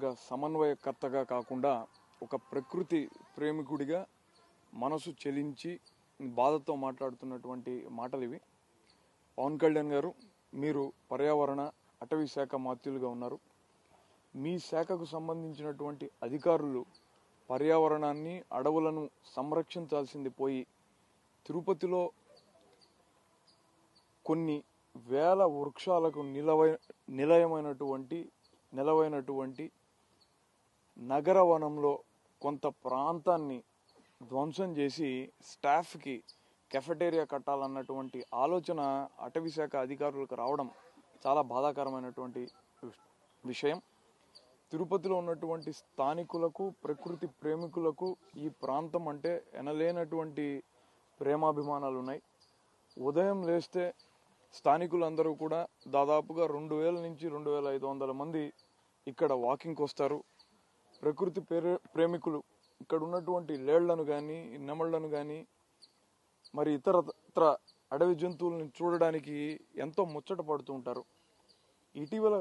నియోజకవర్గ సమన్వయకర్తగా కాకుండా ఒక ప్రకృతి ప్రేమికుడిగా మనసు చెలించి బాధతో మాట్లాడుతున్నటువంటి మాటలు ఇవి. పవన్ కళ్యాణ్ గారు, మీరు పర్యావరణ అటవీ శాఖ మాత్యులుగా ఉన్నారు. మీ శాఖకు సంబంధించినటువంటి అధికారులు పర్యావరణాన్ని, అడవులను సంరక్షించాల్సింది పోయి తిరుపతిలో కొన్ని వేల వృక్షాలకు నిలవైనటువంటి నగరవనంలో కొంత ప్రాంతాన్ని ధ్వంసం చేసి స్టాఫ్కి కెఫెటేరియా కట్టాలన్నటువంటి ఆలోచన అటవీ శాఖ అధికారులకు రావడం చాలా బాధాకరమైనటువంటి విషయం. తిరుపతిలో ఉన్నటువంటి స్థానికులకు, ప్రకృతి ప్రేమికులకు ఈ ప్రాంతం అంటే ఎనలేనటువంటి ప్రేమాభిమానాలు ఉన్నాయి. ఉదయం లేస్తే స్థానికులందరూ కూడా దాదాపుగా 2000 నుంచి 2500 మంది ఇక్కడ వాకింగ్కి వస్తారు. ప్రకృతి ప్రేమికులు ఇక్కడ ఉన్నటువంటి లేళ్లను కానీ, నెమళ్లను కానీ, మరి ఇతర అడవి జంతువులను చూడడానికి ఎంతో ముచ్చట పడుతూ ఉంటారు. ఇటీవల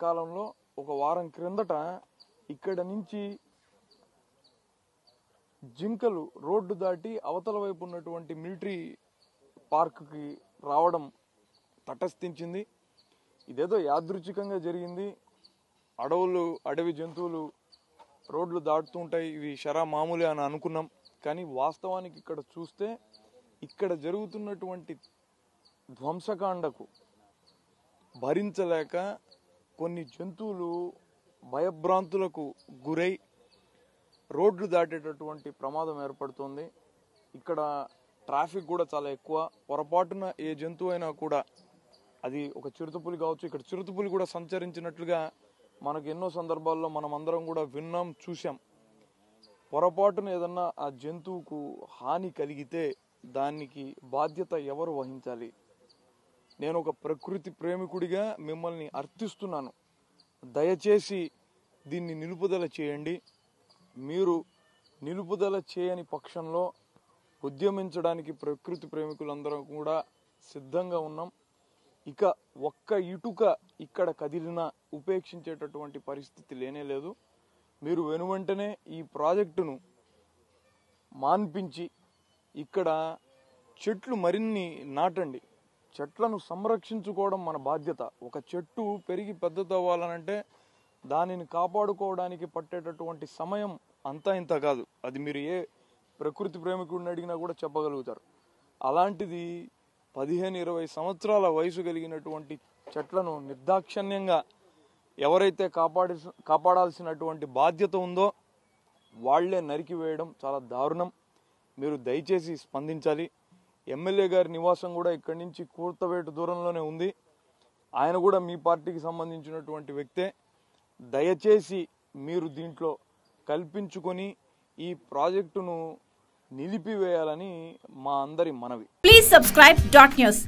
కాలంలో ఒక వారం క్రిందట ఇక్కడ నుంచి జింకలు రోడ్డు దాటి అవతల వైపు ఉన్నటువంటి మిలిటరీ పార్క్కి రావడం తటస్థించింది. ఇదేదో యాదృచ్ఛికంగా జరిగింది. అడవి జంతువులు రోడ్లు దాటుతూ ఉంటాయి, ఇవి షరా మామూలే అని అనుకున్నాం. కానీ వాస్తవానికి ఇక్కడ చూస్తే ఇక్కడ జరుగుతున్నటువంటి ధ్వంసకాండకు భరించలేక కొన్ని జంతువులు భయభ్రాంతులకు గురై రోడ్లు దాటేటటువంటి ప్రమాదం ఏర్పడుతుంది. ఇక్కడ ట్రాఫిక్ కూడా చాలా ఎక్కువ. పొరపాటున ఏ జంతువు అయినా కూడా, అది ఒక చిరుతపులి కావచ్చు, ఇక్కడ చిరుతపులి కూడా సంచరించినట్లుగా మనకు ఎన్నో సందర్భాల్లో మనం అందరం కూడా విన్నాం, చూసాం. పొరపాటున ఏదన్నా ఆ జంతువుకు హాని కలిగితే దానికి బాధ్యత ఎవరు వహించాలి? నేను ఒక ప్రకృతి ప్రేమికుడిగా మిమ్మల్ని అర్థిస్తున్నాను. దయచేసి దీన్ని నిలుపుదల చేయండి. మీరు నిలుపుదల చేయని పక్షంలో ఉద్యమించడానికి ప్రకృతి ప్రేమికులందరం కూడా సిద్ధంగా ఉన్నాం. ఇక ఒక్క ఇటుక ఇక్కడ కదిలినా ఉపేక్షించేటటువంటి పరిస్థితి లేనేలేదు. మీరు వెనువెంటనే ఈ ప్రాజెక్టును మాన్పించి ఇక్కడ చెట్లు మరిన్ని నాటండి. చెట్లను సంరక్షించుకోవడం మన బాధ్యత. ఒక చెట్టు పెరిగి పెద్దదవ్వాలనంటే దానిని కాపాడుకోవడానికి పట్టేటటువంటి సమయం అంతా ఇంత కాదు. అది మీరు ఏ ప్రకృతి ప్రేమికుడిని అడిగినా కూడా చెప్పగలుగుతారు. అలాంటిది 15-20 సంవత్సరాల వయసు కలిగినటువంటి చెట్లను నిర్దాక్షిణ్యంగా ఎవరైతే కాపాడాల్సినటువంటి బాధ్యత ఉందో వాళ్లే నరికివేయడం చాలా దారుణం. మీరు దయచేసి స్పందించాలి. ఎమ్మెల్యే గారి నివాసం కూడా ఇక్కడి నుంచి కూర్తవేటు దూరంలోనే ఉంది. ఆయన కూడా మీ పార్టీకి సంబంధించినటువంటి వ్యక్తే. దయచేసి మీరు దీంట్లో కల్పించుకొని ఈ ప్రాజెక్టును నిలిపివేయాలని మా అందరి మనవి. Please subscribe .news.